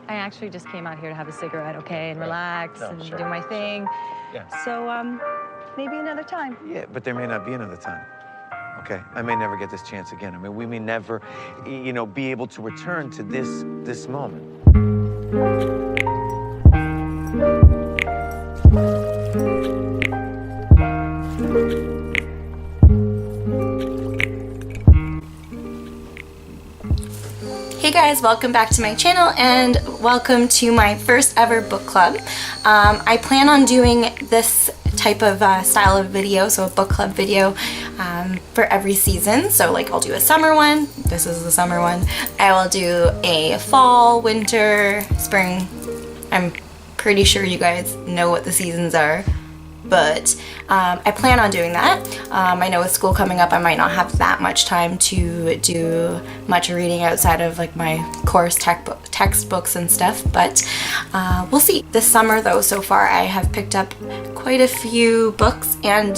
I actually just came out here to have a cigarette, okay, and relax and do my thing. Yeah. So, maybe another time. Yeah, but there may not be another time. Okay, I may never get this chance again. I mean, we may never, you know, be able to return to this moment. Hey guys, welcome back to my channel and welcome to my first ever book club. I plan on doing this type of style of video, so a book club video for every season. So like I'll do a summer one, this is the summer one. I will do a fall, winter, spring. I'm pretty sure you guys know what the seasons are. But I plan on doing that. I know with school coming up I might not have that much time to do much reading outside of like my course textbooks and stuff, but we'll see. This summer though, so far I have picked up quite a few books and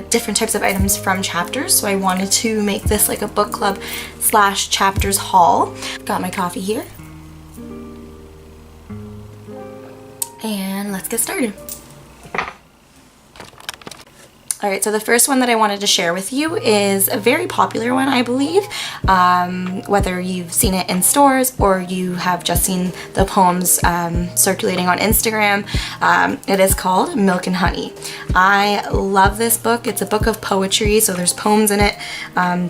different types of items from chapters, so I wanted to make this like a book club slash chapters haul. Got my coffee here. And let's get started. Alright, so the first one that I wanted to share with you is a very popular one, I believe. Whether you've seen it in stores or you have just seen the poems circulating on Instagram, it is called Milk and Honey. I love this book. It's a book of poetry, so there's poems in it. And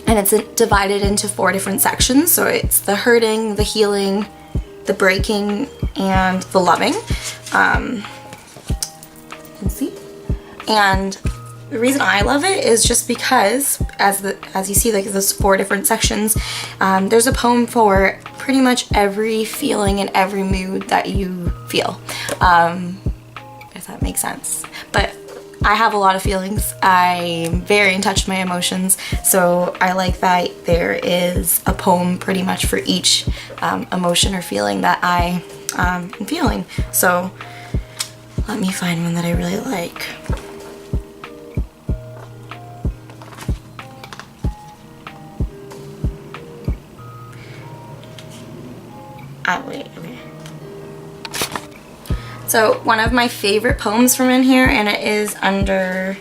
it's divided into 4 different sections. So it's the hurting, the healing, the breaking, and the loving. Let's see. And the reason I love it is just because, as you see, like those 4 different sections, there's a poem for pretty much every feeling and every mood that you feel, if that makes sense. But I have a lot of feelings. I'm very in touch with my emotions, so I like that there is a poem pretty much for each emotion or feeling that I am feeling. So let me find one that I really like. Wait, okay. So one of my favorite poems from in here, and it is under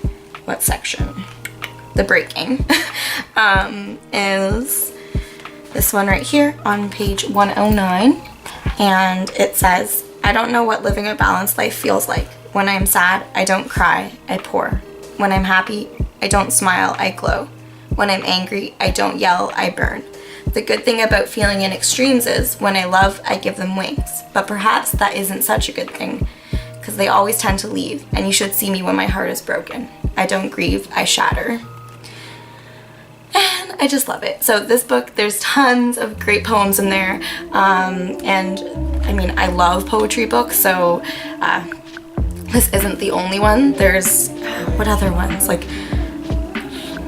what section? The breaking. Is this one right here on page 109, and it says, I don't know what living a balanced life feels like. When I'm sad, I don't cry, I pour. When I'm happy, I don't smile, I glow. When I'm angry, I don't yell, I burn. The good thing about feeling in extremes is when I love, I give them wings. But perhaps that isn't such a good thing, because they always tend to leave, and you should see me when my heart is broken. I don't grieve, I shatter. And I just love it. So this book, there's tons of great poems in there, and I mean, I love poetry books, so this isn't the only one. There's, what other ones? Like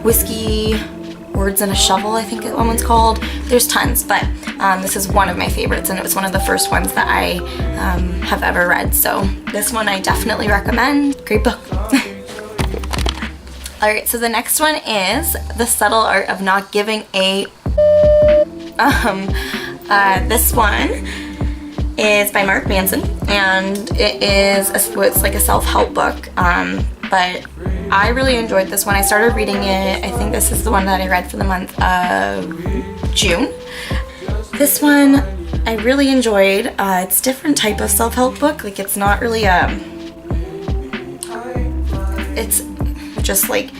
Whiskey, Words and a Shovel, I think one one's called. There's tons, but this is one of my favorites, and it was one of the first ones that I have ever read. So this one I definitely recommend. Great book. Alright, so the next one is The Subtle Art of Not Giving a... this one is by Mark Manson, and it's like a self-help book, but I really enjoyed this one. I started reading it, I think this is the one that I read for the month of June. This one I really enjoyed. It's a different type of self-help book. Like, it's not really it's just like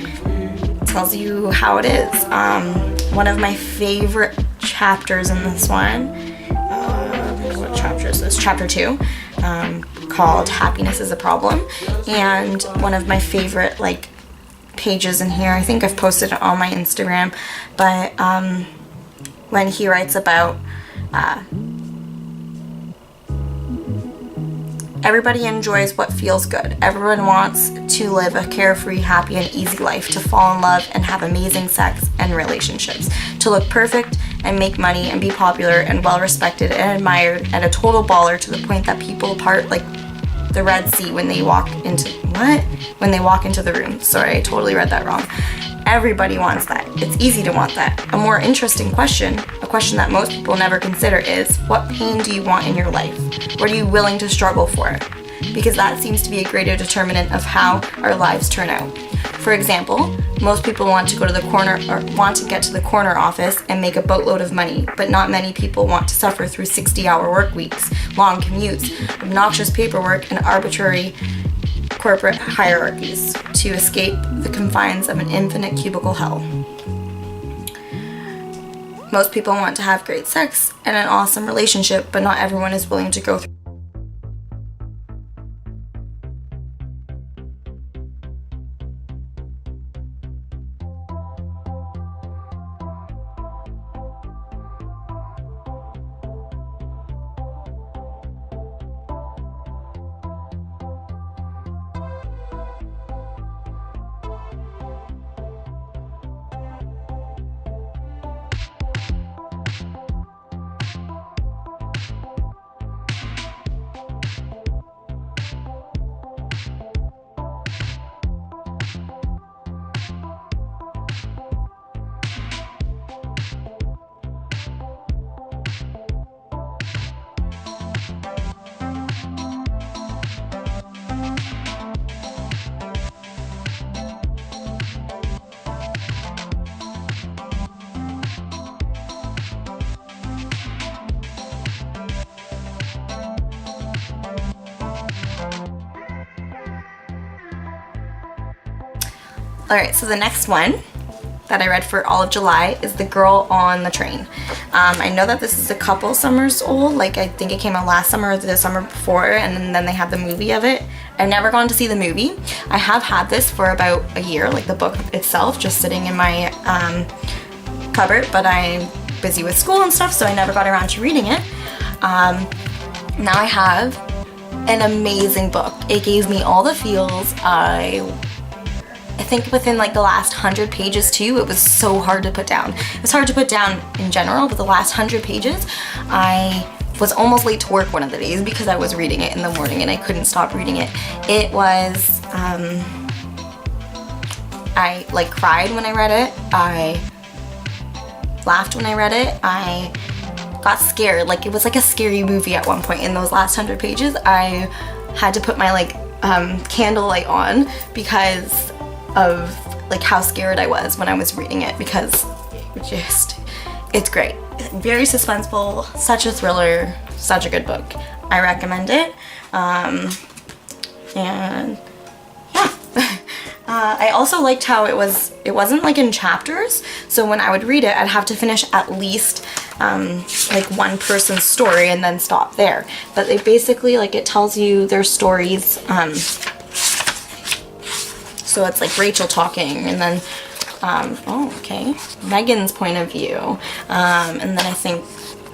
tells you how it is. One of my favorite chapters in this one, what chapter is this? Chapter 2. Called Happiness is a Problem, and one of my favorite like pages in here, I think I've posted it on my Instagram, but when he writes about everybody enjoys what feels good. Everyone wants to live a carefree, happy, and easy life, to fall in love and have amazing sex and relationships, to look perfect and make money and be popular and well respected and admired, and a total baller to the point that people part like the Red Sea when they walk into the room. Sorry, I totally read that wrong. Everybody wants that. It's easy to want that. A more interesting question, a question that most people never consider is, what pain do you want in your life? What are you willing to struggle for? Because that seems to be a greater determinant of how our lives turn out. For example, most people want to go to the corner or want to get to the corner office and make a boatload of money, but not many people want to suffer through 60-hour work weeks, long commutes, obnoxious paperwork, and arbitrary corporate hierarchies to escape the confines of an infinite cubicle hell. Most people want to have great sex and an awesome relationship, but not everyone is willing to go through. Alright, so the next one that I read for all of July is The Girl on the Train. I know that this is a couple summers old, like I think it came out last summer or the summer before, and then they had the movie of it. I've never gone to see the movie. I have had this for about a year, like the book itself, just sitting in my cupboard, but I'm busy with school and stuff, so I never got around to reading it. Now I have an amazing book. It gave me all the feels. I think within like the last 100 pages too, it was so hard to put down. It was hard to put down in general, but the last 100 pages, I was almost late to work one of the days because I was reading it in the morning and I couldn't stop reading it. It was, I like cried when I read it. I laughed when I read it. I got scared. Like it was like a scary movie at one point in those last 100 pages. I had to put my like candlelight on because of like how scared I was when I was reading it, because it's great. Very suspenseful, such a thriller, such a good book. I recommend it. And yeah. I also liked how it wasn't like in chapters, so when I would read it I'd have to finish at least like one person's story and then stop there. But it basically like it tells you their stories. So it's like Rachel talking, and then, oh, okay, Megan's point of view. And then I think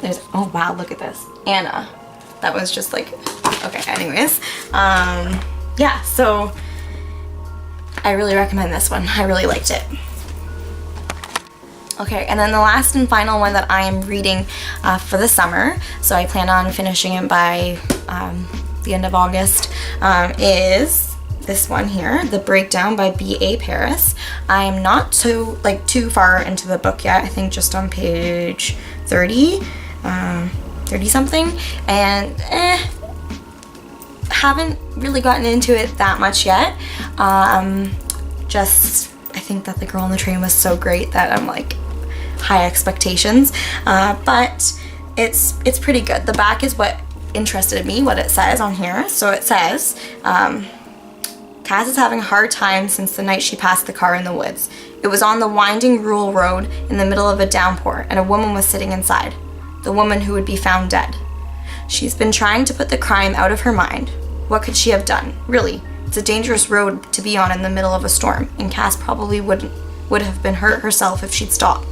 there's, oh wow, look at this, Anna. That was just like, okay, anyways. Yeah, so I really recommend this one. I really liked it. Okay, and then the last and final one that I am reading for the summer, so I plan on finishing it by the end of August, is this one here, The Breakdown by B.A. Paris. I am not too far into the book yet. I think just on page 30, 30 something, and haven't really gotten into it that much yet. Just I think that The Girl on the Train was so great that I'm like high expectations, but it's pretty good. The back is what interested me, what it says on here. So it says, Cass is having a hard time since the night she passed the car in the woods. It was on the winding rural road in the middle of a downpour, and a woman was sitting inside. The woman who would be found dead. She's been trying to put the crime out of her mind. What could she have done? Really, it's a dangerous road to be on in the middle of a storm, and Cass probably would have been hurt herself if she'd stopped.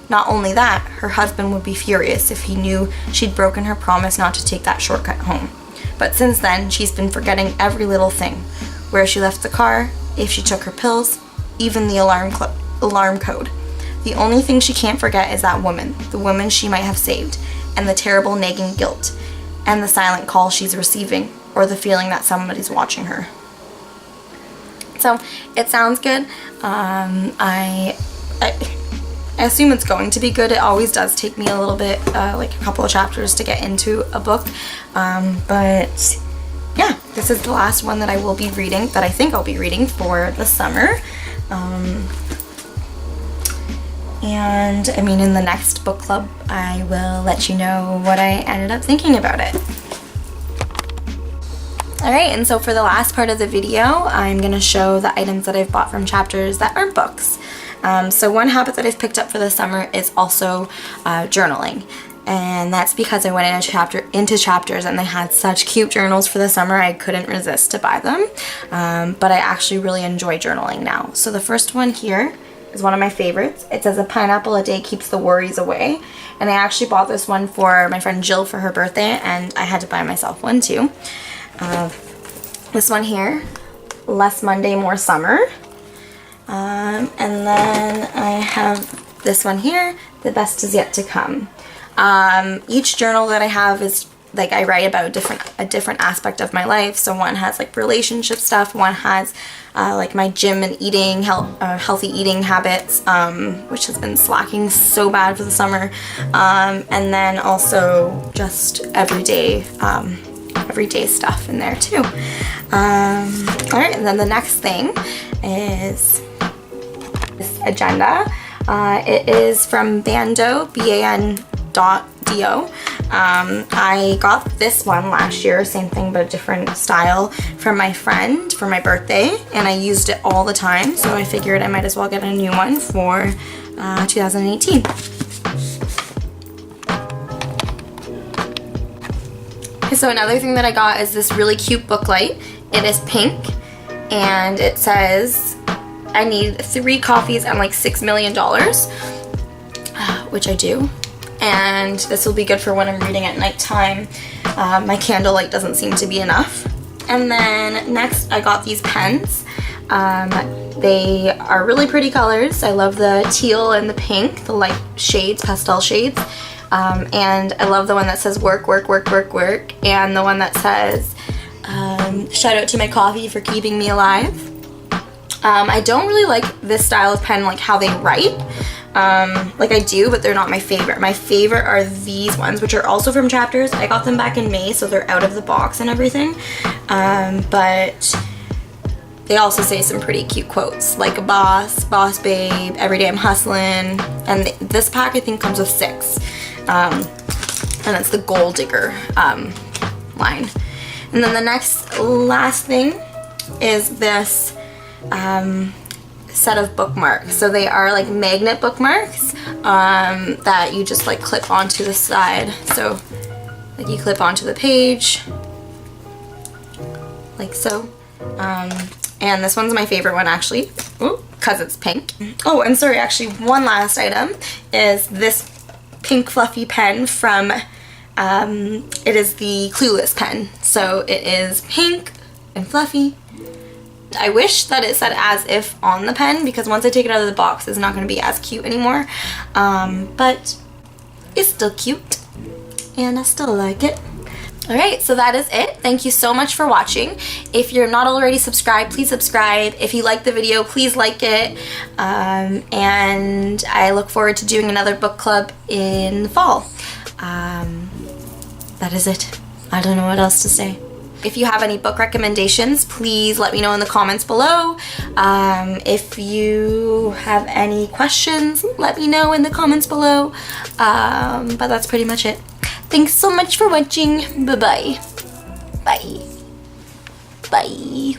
Not only that, her husband would be furious if he knew she'd broken her promise not to take that shortcut home. But since then, she's been forgetting every little thing. Where she left the car, if she took her pills, even the alarm code. The only thing she can't forget is that woman, the woman she might have saved, and the terrible nagging guilt, and the silent call she's receiving, or the feeling that somebody's watching her. It's So it sounds good. I assume it's going to be good. It always does take me a little bit, like a couple of chapters to get into a book. But yeah, this is the last one that I will be reading, that I think I'll be reading for the summer. And I mean, in the next book club, I will let you know what I ended up thinking about it. Alright, and so for the last part of the video, I'm going to show the items that I've bought from chapters that aren't books. So one habit that I've picked up for the summer is also journaling. And that's because I went into chapters and they had such cute journals for the summer, I couldn't resist to buy them. But I actually really enjoy journaling now. So the first one here is one of my favorites. It says a pineapple a day keeps the worries away. And I actually bought this one for my friend Jill for her birthday, and I had to buy myself one too. This one here, less Monday, more summer. And then I have this one here, the best is yet to come. Each journal that I have is like I write about a different aspect of my life. So one has like relationship stuff, one has like my gym and eating, healthy eating habits, which has been slacking so bad for the summer, and then also just everyday stuff in there too. Alright, and then the next thing is this agenda. It is from Bando, BAN.do. I got this one last year, same thing but a different style, from my friend for my birthday, and I used it all the time, so I figured I might as well get a new one for 2018. Okay, so another thing that I got is this really cute booklight. It is pink, and it says I need 3 coffees and like $6 million, which I do. And this will be good for when I'm reading at nighttime. My candlelight doesn't seem to be enough. And then next I got these pens. They are really pretty colors. I love the teal and the pink, the light shades, pastel shades. And I love the one that says work, work, work, work, work. And the one that says shout out to my coffee for keeping me alive. I don't really like this style of pen, like how they write. Like I do, but they're not my favorite. My favorite are these ones, which are also from chapters. I got them back in May, so they're out of the box and everything. But they also say some pretty cute quotes, like a boss babe, every day I'm hustling. And this pack I think comes with 6. And it's the Gold Digger line. And then the last thing is this set of bookmarks. So they are like magnet bookmarks that you just like clip onto the side. So like you clip onto the page like so. And this one's my favorite one actually, because it's pink. Oh, and sorry, actually one last item is this pink fluffy pen from it is the Clueless pen. So it is pink and fluffy. I wish that it said as if on the pen, because once I take it out of the box it's not going to be as cute anymore, but it's still cute and I still like it. Alright, so that is it. Thank you so much for watching. If you're not already subscribed, please subscribe. If you like the video, please like it, and I look forward to doing another book club in the fall. That is it. I don't know what else to say. If you have any book recommendations, please let me know in the comments below. If you have any questions, let me know in the comments below. But that's pretty much it. Thanks so much for watching. Bye-bye. Bye. Bye.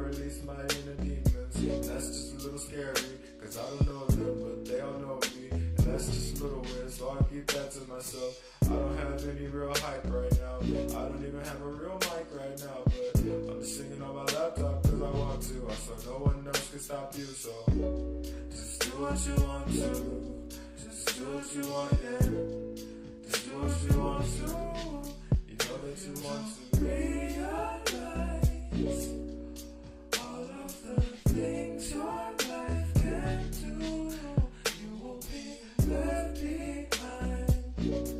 Release my inner demons. That's just a little scary, cause I don't know them, but they all know me. And that's just a little weird, so I keep that to myself. I don't have any real hype right now. I don't even have a real mic right now, but I'm just singing on my laptop cause I want to. So no one else can stop you, so just do what you want to. Just do what you want, yeah. what you want to. You know that you want to realize all of the things your life can do. You will be left behind.